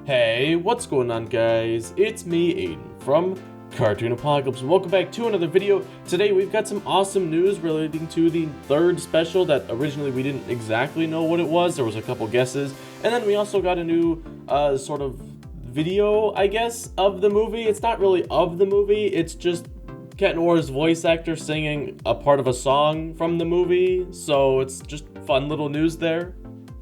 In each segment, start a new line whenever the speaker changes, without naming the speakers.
Hey, what's going on, guys? It's me, Aiden, from Cartoon Apocalypse. Welcome back to another video. Today we've got some awesome news relating to the third special that originally we didn't exactly know what it was. There was a couple guesses. And then we also got a new sort of video, I guess, of the movie. It's not really of the movie, it's just Noir's voice actor singing a part of a song from the movie. So it's just fun little news there.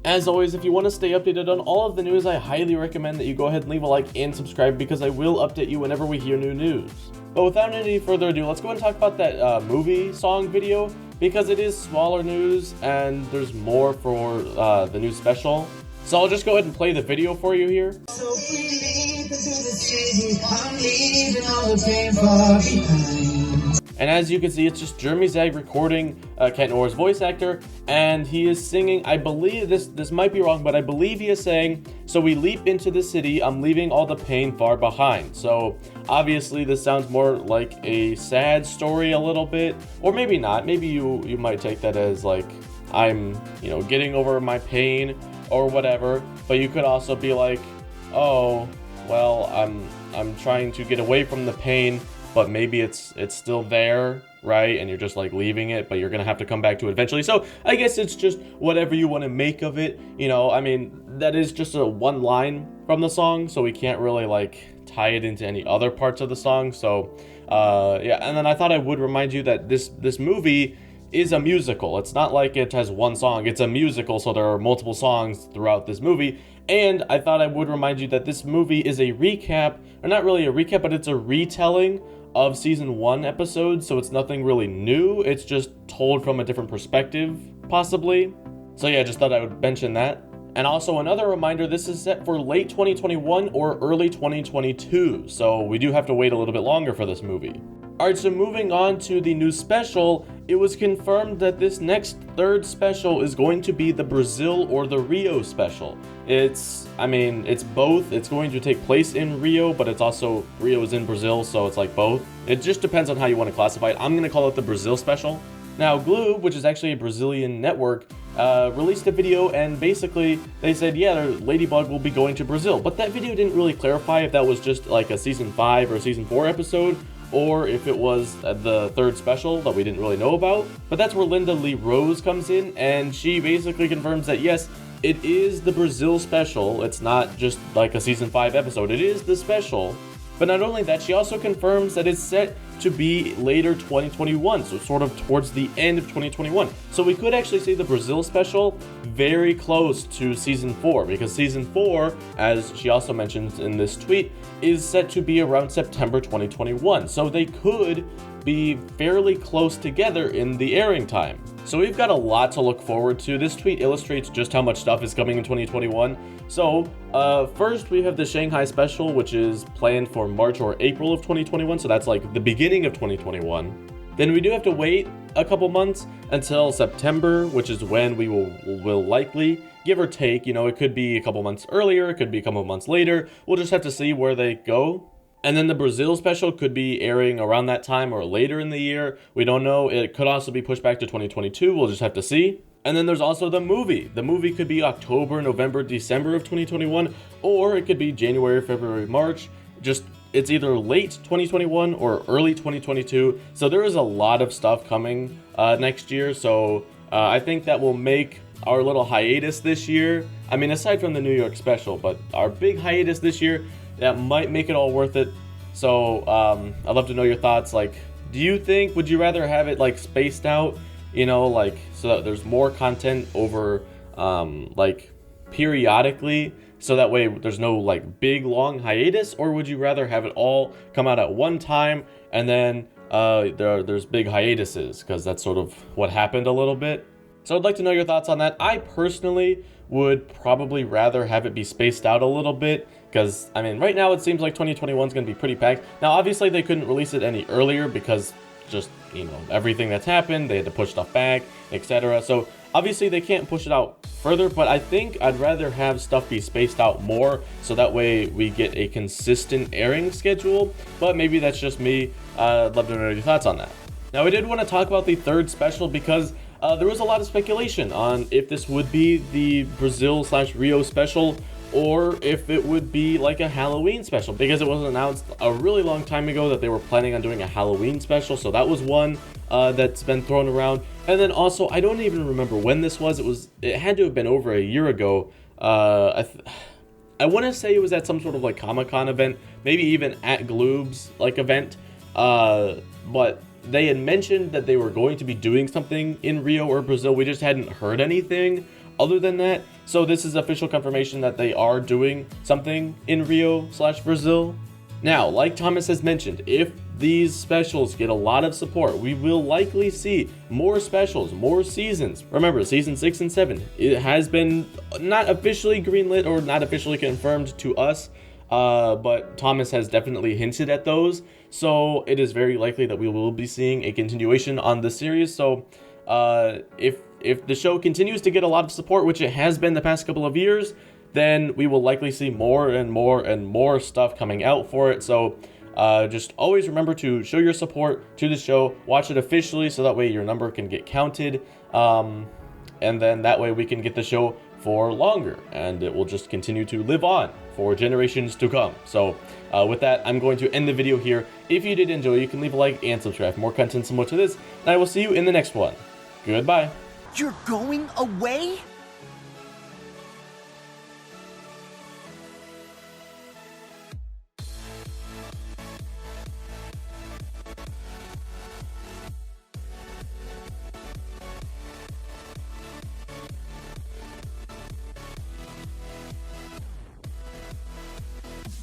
As always, if you want to stay updated on all of the news, I highly recommend that you go ahead and leave a like and subscribe because I will update you whenever we hear new news. But without any further ado, let's go and talk about that movie song video because it is smaller news and there's more for the new special. So I'll just go ahead and play the video for you here. So we leave into the city, I'm leaving all the pain far behind. And as you can see, it's just Jeremy Zag recording Noir's voice actor, and he is singing, I believe, this might be wrong, but I believe he is saying, so we leap into the city, I'm leaving all the pain far behind. So obviously this sounds more like a sad story a little bit, or maybe not. Maybe you might take that as like, I'm, getting over my pain or whatever, but you could also be like, oh, well, I'm trying to get away from the pain, but maybe it's still there, right? And you're just like leaving it, but you're gonna have to come back to it eventually. So I guess it's just whatever you want to make of it. I mean, that is just a one line from the song, so we can't really like tie it into any other parts of the song. So yeah, and then I thought I would remind you that this movie is a musical. It's not like it has one song, it's a musical, so there are multiple songs throughout this movie. And I thought I would remind you that this movie is a recap, or not really a recap, but it's a retelling of season 1 episodes, so it's nothing really new, it's just told from a different perspective, possibly. So yeah, just thought I would mention that. And also another reminder, this is set for late 2021 or early 2022, so we do have to wait a little bit longer for this movie. Alright, so moving on to the new special, it was confirmed that this next third special is going to be the Brazil or the Rio special. It's both. It's going to take place in Rio, but it's also, Rio is in Brazil, so it's like both. It just depends on how you want to classify it. I'm going to call it the Brazil special. Now, Glue, which is actually a Brazilian network, released a video, and basically they said, yeah, Ladybug will be going to Brazil. But that video didn't really clarify if that was just like a season 5 or season 4 episode, or if it was the third special that we didn't really know about. But that's where Linda Lee Rose comes in, and she basically confirms that yes, it is the Brazil special. It's not just like a season 5 episode, it is the special. But not only that, she also confirms that it's set to be later 2021, so sort of towards the end of 2021. So we could actually see the Brazil special very close to season 4, because season 4, as she also mentions in this tweet, is set to be around September 2021. So they could be fairly close together in the airing time. So we've got a lot to look forward to. This tweet illustrates just how much stuff is coming in 2021. So first we have the Shanghai special, which is planned for March or April of 2021. So that's like the beginning of 2021. Then we do have to wait a couple months until September, which is when we will likely, give or take, it could be a couple months earlier, it could be a couple months later. We'll just have to see where they go. And then the Brazil special could be airing around that time or later in the year. We don't know. It could also be pushed back to 2022. We'll just have to see. And then there's also the movie. The movie could be October, November, December of 2021, or it could be January, February, March. It's either late 2021 or early 2022. So there is a lot of stuff coming next year. So I think that will make our little hiatus this year. I mean, aside from the New York special, but our big hiatus this year, that might make it all worth it. So I'd love to know your thoughts. Like, would you rather have it like spaced out, so that there's more content over like periodically, so that way there's no like big long hiatus? Or would you rather have it all come out at one time and then there's big hiatuses, because that's sort of what happened a little bit? So I'd like to know your thoughts on that. I personally would probably rather have it be spaced out a little bit, because, I mean, right now it seems like 2021 is going to be pretty packed. Now, obviously, they couldn't release it any earlier because just, everything that's happened, they had to push stuff back, etc. So, obviously, they can't push it out further, but I think I'd rather have stuff be spaced out more, so that way we get a consistent airing schedule. But maybe that's just me. I'd love to know your thoughts on that. Now, I did want to talk about the third special because there was a lot of speculation on if this would be the Brazil/Rio special or if it would be like a Halloween special, because it was announced a really long time ago that they were planning on doing a Halloween special. So that was one that's been thrown around. And then also, I don't even remember when this was. It had to have been over a year ago. I want to say it was at some sort of like Comic-Con event, maybe even at Gloob's like event. But they had mentioned that they were going to be doing something in Rio or Brazil. We just hadn't heard anything other than that. So this is official confirmation that they are doing something in Rio/Brazil. Now, like Thomas has mentioned, if these specials get a lot of support, we will likely see more specials, more seasons. Remember, season 6 and 7, it has been not officially greenlit or not officially confirmed to us, but Thomas has definitely hinted at those. So it is very likely that we will be seeing a continuation on the series. So if the show continues to get a lot of support, which it has been the past couple of years, then we will likely see more and more and more stuff coming out for it. So just always remember to show your support to the show, watch it officially, so that way your number can get counted, and then that way we can get the show for longer, and it will just continue to live on for generations to come. So with that, I'm going to end the video here. If you did enjoy, you can leave a like and subscribe for more content similar to this, and I will see you in the next one. Goodbye.
You're going away?